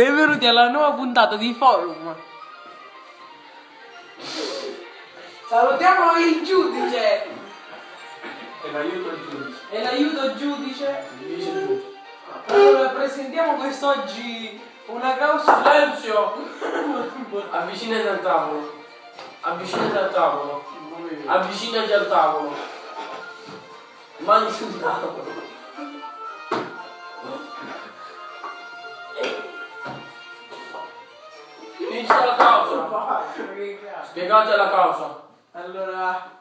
Benvenuti alla nuova puntata di Forum. Salutiamo il giudice E l'aiuto al giudice. e l'aiuto giudice. Allora presentiamo quest'oggi una causa. Silenzio! Avvicinati al tavolo. Avvicinati al tavolo. Avvicinati al tavolo. Mani sul tavolo. Inizia la causa. Spiegate la causa. Allora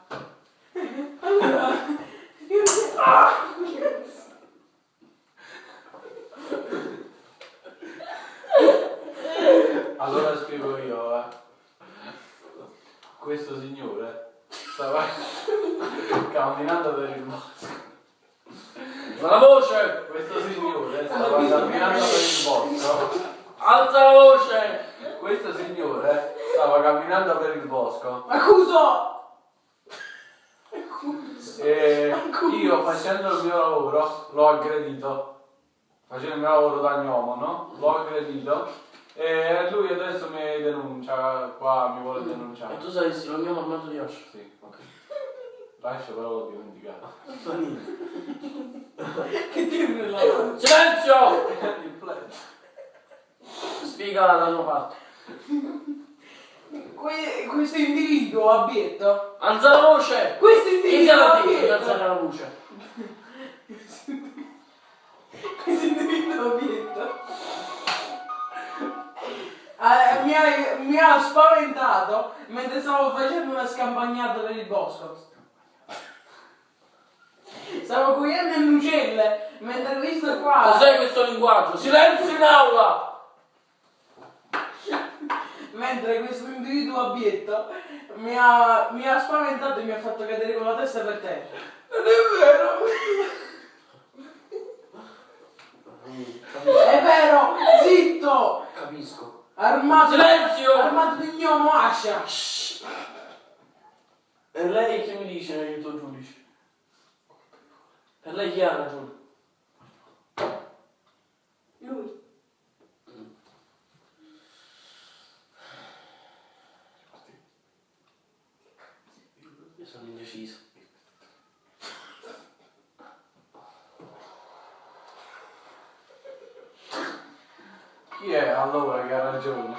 Allora spiego io, Questo signore stava camminando per il bosco. Alza la voce! Questo signore stava camminando per il bosco. Alza la voce! Questo signore stava camminando per il bosco. accuso. E io facendo il mio lavoro l'ho aggredito. Facendo il mio lavoro da gnomo, no? L'ho aggredito. E lui adesso mi denuncia, qua mi vuole denunciare. E tu saresti lo mio armato di Osho? Sì. Ok. Lascio però l'ho dimenticato. Fa niente. Che tiene la mano? Silenzio! Il flash. Spiega la tua parte. Questo individuo abietto. Alza la voce! Questo Chi te individuo l'ha detto di abietto. alzare la voce? Questo individuo abietto. Mi ha spaventato mentre stavo facendo una scampagnata per il bosco. Stavo cogliendo le lucelle mentre questo qua. Cos'è questo linguaggio? Silenzio in aula! Mentre questo individuo abietto mi ha spaventato e mi ha fatto cadere con la testa per terra. Non è vero! È vero! Zitto! Capisco. Armato, Silenzio! armato di gnomo ascia. E lei che mi dice aiuto giudice? Per lei chi ha ragione? Lui. Io sono indeciso. Chi è allora che ha ragione?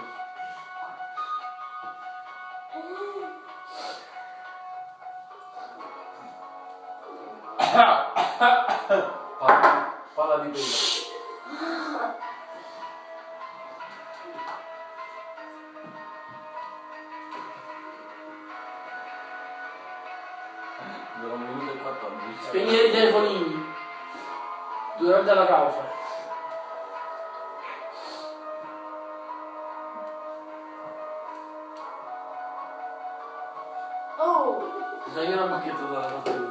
Palla di pelo. Dura 1 minuto e 14. Spegnere i telefonini durante la causa. Oh! Dai una bacchetta dalla parte.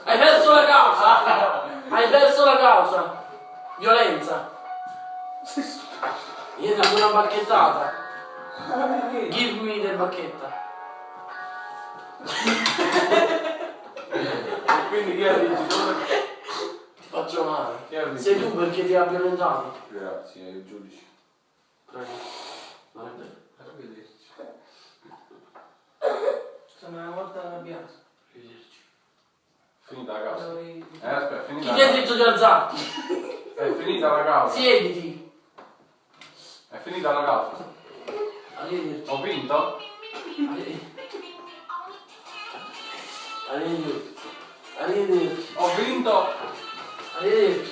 Hai perso la causa! Hai perso la causa! Violenza! Io ti do una bacchettata! Give me the bacchetta! Quindi chi ha detto? Ti faccio male! Chi ha detto? Sei tu perché ti ha violentato! Grazie, il giudice. Prego. Non è vero. Arrivederci. Sono una volta arrabbiato. Arrivederci. Finita la causa. Aspetta, è Chi finita ti la ha causa. detto di alzarti? È finita la causa. Siediti! È finita la causa. Arrivederci. Ho vinto? Arrivederci. Arrivederci. Ho vinto? Arrivederci.